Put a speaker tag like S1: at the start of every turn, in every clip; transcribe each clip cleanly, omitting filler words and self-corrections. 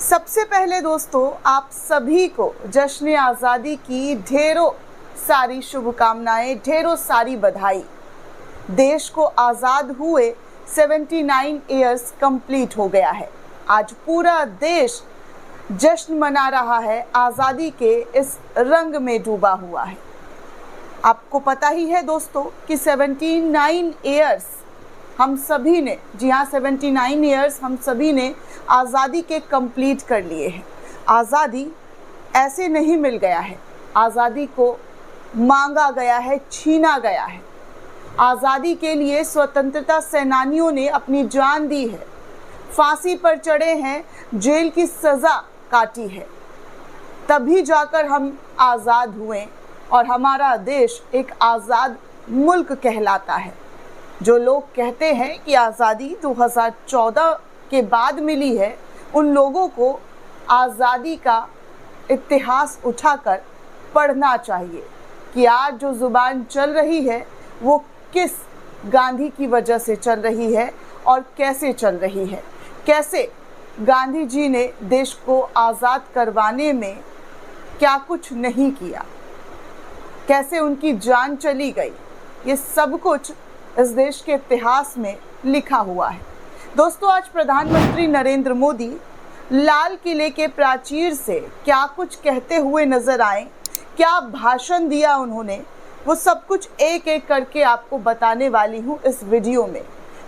S1: सबसे पहले दोस्तों आप सभी को जश्न आज़ादी की ढेरों सारी शुभकामनाएं, ढेरों सारी बधाई। देश को आज़ाद हुए 79 ईयर्स कंप्लीट हो गया है। आज पूरा देश जश्न मना रहा है, आज़ादी के इस रंग में डूबा हुआ है। आपको पता ही है दोस्तों कि 79 ईयर्स हम सभी ने, जी हाँ 79 ईयर्स हम सभी ने आज़ादी के कंप्लीट कर लिए हैं। आज़ादी ऐसे नहीं मिल गया है, आज़ादी को मांगा गया है, छीना गया है। आज़ादी के लिए स्वतंत्रता सेनानियों ने अपनी जान दी है, फांसी पर चढ़े हैं, जेल की सज़ा काटी है, तभी जाकर हम आज़ाद हुए और हमारा देश एक आज़ाद मुल्क कहलाता है। जो लोग कहते हैं कि आज़ादी 2014 के बाद मिली है, उन लोगों को आज़ादी का इतिहास उठाकर पढ़ना चाहिए कि आज जो ज़ुबान चल रही है वो किस गांधी की वजह से चल रही है और कैसे चल रही है। कैसे गांधी जी ने देश को आज़ाद करवाने में क्या कुछ नहीं किया, कैसे उनकी जान चली गई, ये सब कुछ इस देश के इतिहास में लिखा हुआ है। दोस्तों आज प्रधानमंत्री नरेंद्र मोदी लाल किले के प्राचीर से क्या कुछ कहते हुए नजर आए, क्या भाषण दिया उन्होंने, वो सब कुछ एक एक करके आपको बताने वाली हूँ इस वीडियो में,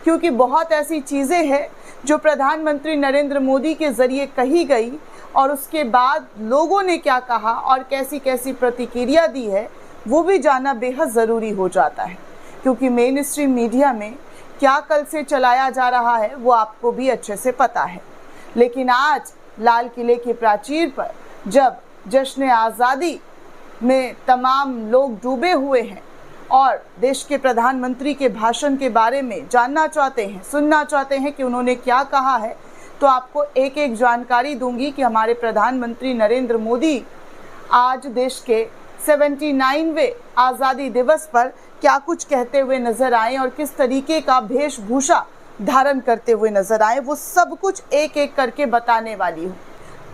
S1: क्योंकि बहुत ऐसी चीज़ें हैं जो प्रधानमंत्री नरेंद्र मोदी के ज़रिए कही गई और उसके बाद लोगों ने क्या कहा और कैसी कैसी प्रतिक्रिया दी है, वो भी जानना बेहद ज़रूरी हो जाता है। क्योंकि मेन स्ट्रीम मीडिया में क्या कल से चलाया जा रहा है वो आपको भी अच्छे से पता है। लेकिन आज लाल किले के प्राचीर पर जब जश्न आज़ादी में तमाम लोग डूबे हुए हैं और देश के प्रधानमंत्री के भाषण के बारे में जानना चाहते हैं, सुनना चाहते हैं कि उन्होंने क्या कहा है, तो आपको एक एक जानकारी दूंगी कि हमारे प्रधानमंत्री नरेंद्र मोदी आज देश के 79वें आज़ादी दिवस पर क्या कुछ कहते हुए नजर आए और किस तरीके का वेशभूषा धारण करते हुए नजर आए, वो सब कुछ एक एक करके बताने वाली हूँ।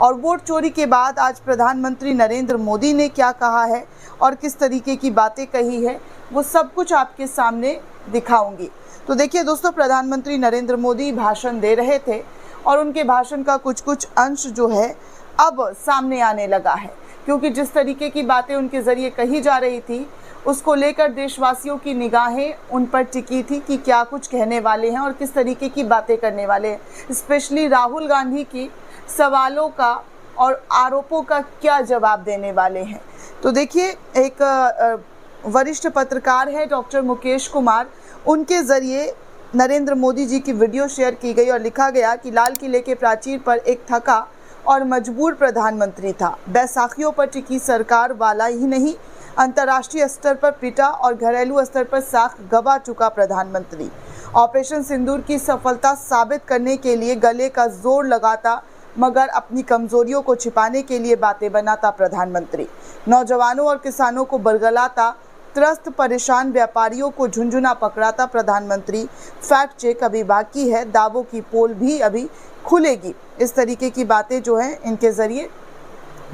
S1: और वोट चोरी के बाद आज प्रधानमंत्री नरेंद्र मोदी ने क्या कहा है और किस तरीके की बातें कही है, वो सब कुछ आपके सामने दिखाऊंगी। तो देखिए दोस्तों, प्रधानमंत्री नरेंद्र मोदी भाषण दे रहे थे और उनके भाषण का कुछ कुछ अंश जो है अब सामने आने लगा है, क्योंकि जिस तरीके की बातें उनके ज़रिए कही जा रही थी उसको लेकर देशवासियों की निगाहें उन पर टिकी थी कि क्या कुछ कहने वाले हैं और किस तरीके की बातें करने वाले हैं। स्पेशली राहुल गांधी की सवालों का और आरोपों का क्या जवाब देने वाले हैं। तो देखिए, एक वरिष्ठ पत्रकार है डॉक्टर मुकेश कुमार, उनके ज़रिए नरेंद्र मोदी जी की वीडियो शेयर की गई और लिखा गया कि लाल किले के प्राचीर पर एक थका और मजबूर प्रधानमंत्री था। बैसाखियों पर टिकी सरकार वाला ही नहीं, अंतर्राष्ट्रीय स्तर पर पिटा और घरेलू स्तर पर साख गवा चुका प्रधानमंत्री। ऑपरेशन सिंदूर की सफलता साबित करने के लिए गले का जोर लगाता, मगर अपनी कमजोरियों को छिपाने के लिए बातें बनाता प्रधानमंत्री। नौजवानों और किसानों को बरगलाता, त्रस्त परेशान व्यापारियों को झुंझुना पकड़ाता प्रधानमंत्री। फैक्ट चेक अभी बाकी है, दावों की पोल भी अभी खुलेगी। इस तरीके की बातें जो हैं इनके ज़रिए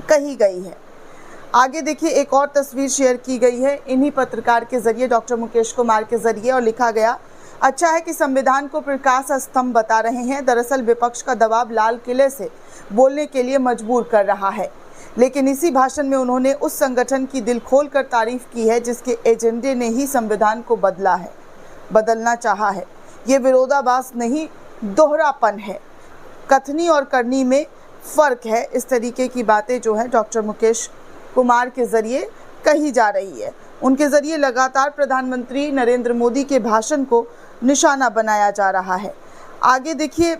S1: कही गई है। आगे देखिए, एक और तस्वीर शेयर की गई है इन्हीं पत्रकार के ज़रिए, डॉक्टर मुकेश कुमार के ज़रिए, और लिखा गया, अच्छा है कि संविधान को प्रकाश स्तंभ बता रहे हैं। दरअसल विपक्ष का दबाव लाल किले से बोलने के लिए मजबूर कर रहा है। लेकिन इसी भाषण में उन्होंने उस संगठन की दिल खोल कर तारीफ की है जिसके एजेंडे ने ही संविधान को बदलना चाहा है। ये विरोधाभास नहीं, दोहरापन है, कथनी और करनी में फ़र्क है। इस तरीके की बातें जो है डॉक्टर मुकेश कुमार के ज़रिए कही जा रही है। उनके ज़रिए लगातार प्रधानमंत्री नरेंद्र मोदी के भाषण को निशाना बनाया जा रहा है। आगे देखिए,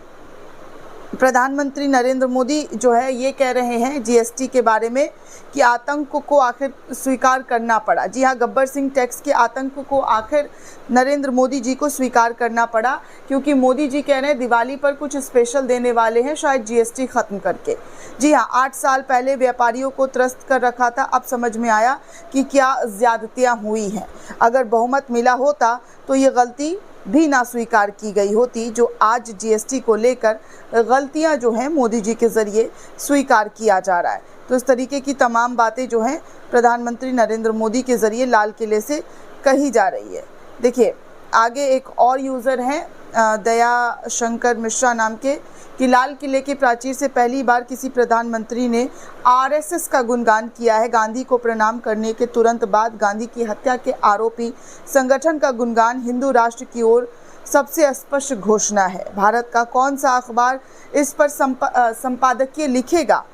S1: प्रधानमंत्री नरेंद्र मोदी जो है ये कह रहे हैं जीएसटी के बारे में कि आतंक को आखिर स्वीकार करना पड़ा। जी हाँ, गब्बर सिंह टैक्स के आतंक को आखिर नरेंद्र मोदी जी को स्वीकार करना पड़ा, क्योंकि मोदी जी कह रहे हैं दिवाली पर कुछ स्पेशल देने वाले हैं, शायद जीएसटी ख़त्म करके। जी हाँ, 8 साल पहले व्यापारियों को त्रस्त कर रखा था, अब समझ में आया कि क्या ज़्यादतियाँ हुई हैं। अगर बहुमत मिला होता तो ये गलती भी ना स्वीकार की गई होती, जो आज जीएसटी को लेकर गलतियां जो हैं मोदी जी के ज़रिए स्वीकार किया जा रहा है। तो इस तरीके की तमाम बातें जो हैं प्रधानमंत्री नरेंद्र मोदी के ज़रिए लाल किले से कही जा रही है। देखिए आगे एक और यूज़र हैं दया शंकर मिश्रा नाम के, कि लाल किले के प्राचीर से पहली बार किसी प्रधानमंत्री ने आरएसएस का गुणगान किया है। गांधी को प्रणाम करने के तुरंत बाद गांधी की हत्या के आरोपी संगठन का गुणगान हिंदू राष्ट्र की ओर सबसे स्पष्ट घोषणा है। भारत का कौन सा अखबार इस पर संपादकीय लिखेगा?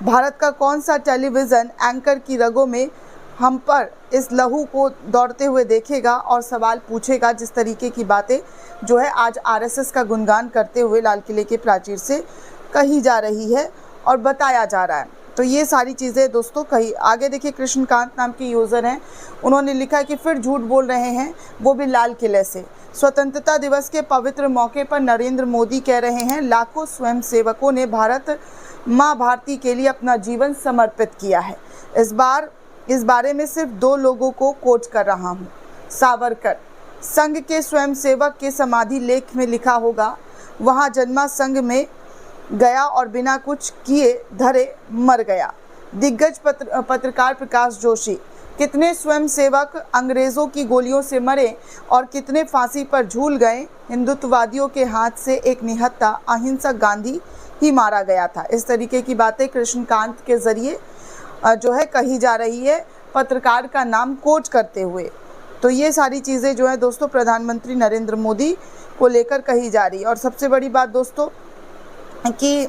S1: भारत का कौन सा टेलीविज़न एंकर की रगों में हम पर इस लहू को दौड़ते हुए देखेगा और सवाल पूछेगा? जिस तरीके की बातें जो है आज आरएसएस का गुणगान करते हुए लाल किले के प्राचीर से कही जा रही है और बताया जा रहा है। तो ये सारी चीज़ें दोस्तों कही। आगे देखिए कृष्णकांत नाम के यूज़र हैं, उन्होंने लिखा है कि फिर झूठ बोल रहे हैं, वो भी लाल किले से। स्वतंत्रता दिवस के पवित्र मौके पर नरेंद्र मोदी कह रहे हैं लाखों स्वयंसेवकों ने भारत माँ भारती के लिए अपना जीवन समर्पित किया है। इस बारे में सिर्फ 2 लोगों को कोट कर रहा हूँ। सावरकर संघ के स्वयंसेवक के समाधि लेख में लिखा होगा, वहाँ जन्मा संघ में गया और बिना कुछ किए धरे मर गया। दिग्गज पत्रकार प्रकाश जोशी, कितने स्वयंसेवक अंग्रेज़ों की गोलियों से मरे और कितने फांसी पर झूल गए। हिंदुत्ववादियों के हाथ से एक निहत्था अहिंसक गांधी ही मारा गया था। इस तरीके की बातें कृष्णकांत के ज़रिए जो है कही जा रही है, पत्रकार का नाम कोट करते हुए। तो ये सारी चीज़ें जो है दोस्तों प्रधानमंत्री नरेंद्र मोदी को लेकर कही जा रही है। और सबसे बड़ी बात दोस्तों कि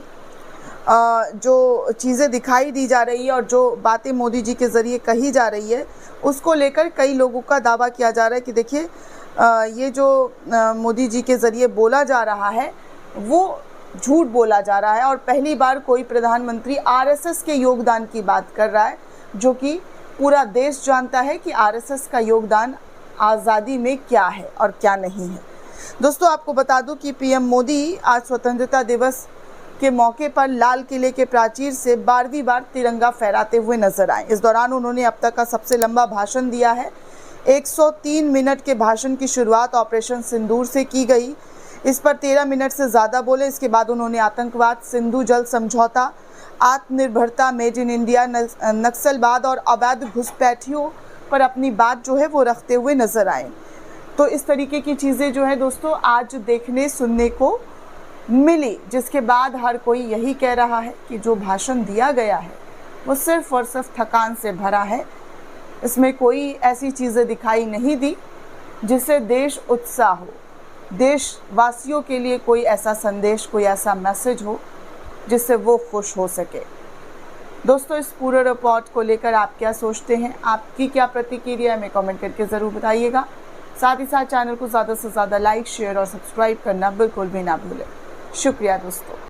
S1: जो चीज़ें दिखाई दी जा रही है और जो बातें मोदी जी के ज़रिए कही जा रही है, उसको लेकर कई लोगों का दावा किया जा रहा है कि देखिए ये जो मोदी जी के ज़रिए बोला जा रहा है वो झूठ बोला जा रहा है और पहली बार कोई प्रधानमंत्री आरएसएस के योगदान की बात कर रहा है, जो कि पूरा देश जानता है कि आरएसएस का योगदान आज़ादी में क्या है और क्या नहीं है। दोस्तों आपको बता दूं कि पीएम मोदी आज स्वतंत्रता दिवस के मौके पर लाल किले के प्राचीर से 12वीं बार तिरंगा फहराते हुए नजर आए। इस दौरान उन्होंने अब तक का सबसे लंबा भाषण दिया है। 103 मिनट के भाषण की शुरुआत ऑपरेशन सिंदूर से की गई। इस पर 13 मिनट से ज़्यादा बोले। इसके बाद उन्होंने आतंकवाद, सिंधु जल समझौता, आत्मनिर्भरता, मेड इन इंडिया, नक्सलवाद और अवैध घुसपैठियों पर अपनी बात जो है वो रखते हुए नजर आए। तो इस तरीके की चीज़ें जो है दोस्तों आज देखने सुनने को मिली, जिसके बाद हर कोई यही कह रहा है कि जो भाषण दिया गया है वो सिर्फ और सिर्फ थकान से भरा है। इसमें कोई ऐसी चीज़ें दिखाई नहीं दी जिससे देश उत्साह हो, देशवासियों के लिए कोई ऐसा संदेश, कोई ऐसा मैसेज हो जिससे वो खुश हो सके। दोस्तों इस पूरे रिपोर्ट को लेकर आप क्या सोचते हैं, आपकी क्या प्रतिक्रिया है, हमें कमेंट करके ज़रूर बताइएगा। साथ ही साथ चैनल को ज़्यादा से ज़्यादा लाइक, शेयर और सब्सक्राइब करना बिल्कुल भी ना भूलें। शुक्रिया दोस्तों।